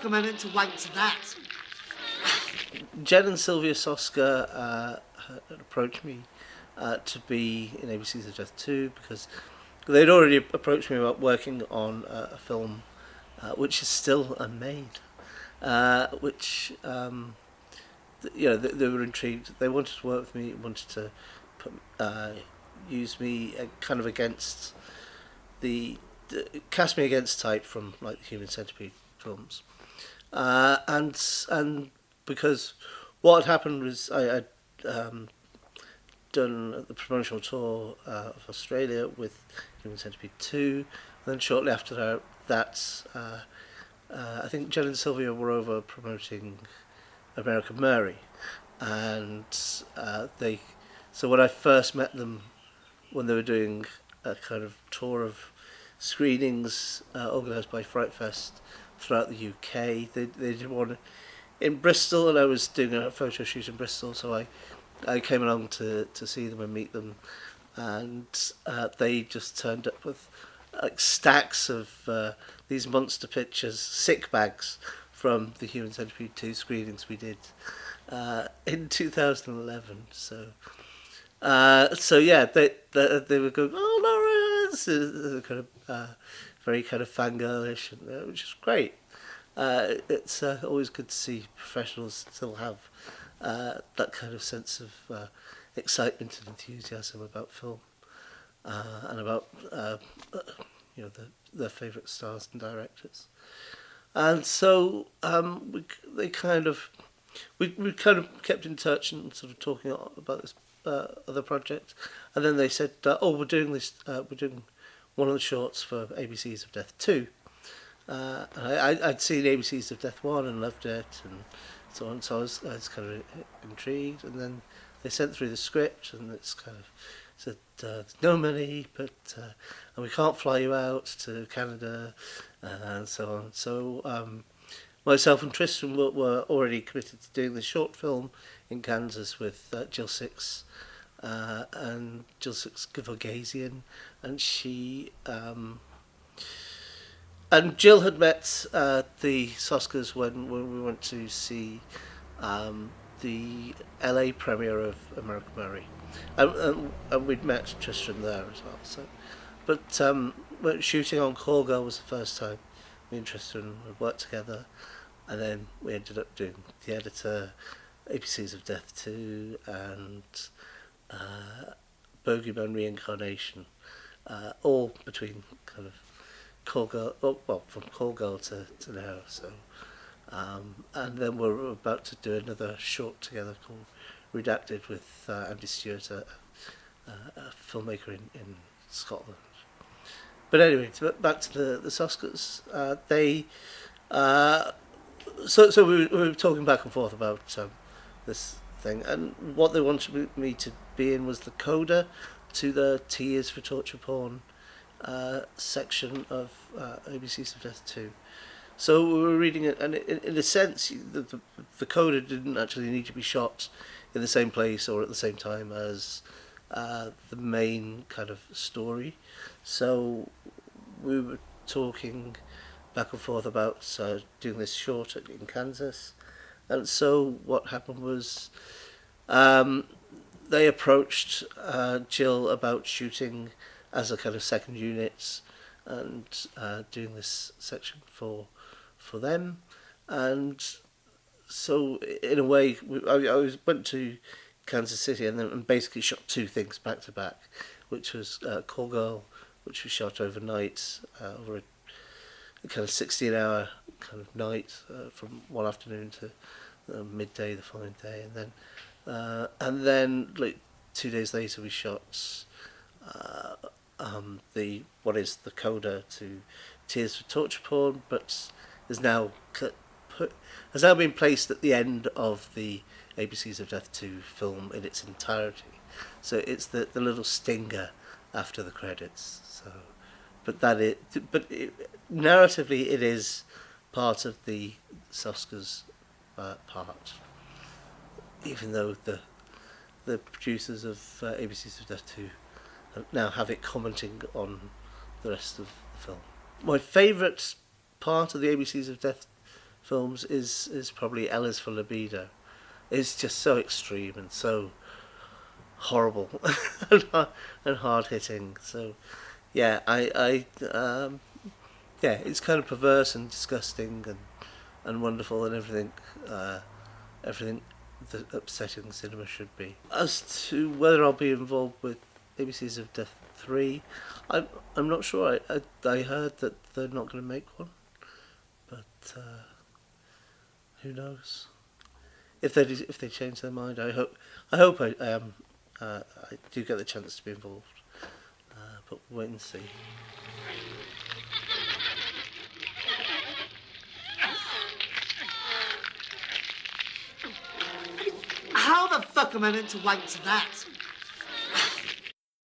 men into wank to that. Jen and Sylvia Soska had approached me to be in ABCs of Death 2 because they'd already approached me about working on a film which is still unmade, which they were intrigued. They wanted to work with me, wanted to use me kind of against cast me against type from like the Human Centipede films, and because what had happened was I had done the promotional tour of Australia with Human Centipede 2, and then shortly after that I think Jen and Sylvia were over promoting American Mary, and so when I first met them when they were doing a kind of tour of screenings organised by Fright Fest throughout the UK, they did one in Bristol, and I was doing a photo shoot in Bristol, so I came along to see them and meet them, and they just turned up with like stacks of these monster pictures, sick bags from the Human Centipede 2 screenings we did in 2011. So yeah, they were going, "Oh, Laurence!" Kind of very kind of fangirlish, and which is great. It's always good to see professionals still have that kind of sense of excitement and enthusiasm about film and about their favourite stars and directors. And so we kind of kept in touch and sort of talking about this other project, and then they said, we're doing this. We're doing one of the shorts for ABCs of Death 2. I'd seen ABCs of Death 1 and loved it, and so on. So I was kind of intrigued, and then they sent through the script, and it's kind of said there's no money, but and we can't fly you out to Canada, and so on. So myself and Tristan were already committed to doing the short film in Kansas with Jill Six, and Jill Six Gavogasian, and she and Jill had met the Soskas when we went to see the LA premiere of American Mary, and we'd met Tristan there as well. So, but shooting on Call Girl was the first time me and Tristan had worked together, and then we ended up doing The Editor, ABCs of Death 2, and Bogeyman Reincarnation, all between kind of Call Girl, well, from Call Girl to now. So, and then we're about to do another short together called Redacted with Andy Stewart, a filmmaker in Scotland. But anyway, back to the Soskas. So we were talking back and forth about this thing, and what they wanted me to be in was the coda to the T is for Torture Porn section of ABCs of Death 2. So we were reading it, and in a sense, the coda didn't actually need to be shot in the same place or at the same time as the main kind of story. So we were talking back and forth about doing this short in Kansas, and so what happened was they approached Jill about shooting as a kind of second unit and doing this section for them, and so in a way I went to Kansas City and basically shot two things back to back, which was Call Girl, which was shot overnight over a kind of 16-hour kind of night from one afternoon to midday the following day, and then like 2 days later we shot the coda to Tears for Torture Porn, but has now been placed at the end of the ABCs of Death 2 film in its entirety. So it's the little stinger after the credits. So, narratively it is part of the Soskas part, even though the producers of ABCs of Death 2 now have it commenting on the rest of the film. My favourite part of the ABCs of Death films is probably L is for Libido. It's just so extreme and so horrible and hard hitting. So yeah, yeah, it's kind of perverse and disgusting and wonderful and everything. Everything that upsetting cinema should be. As to whether I'll be involved with ABCs of Death 3, I'm not sure. I heard that they're not going to make one, but who knows? If they change their mind, I hope I am. I do get the chance to be involved, but we'll wait and see. How the fuck am I meant to wank to that?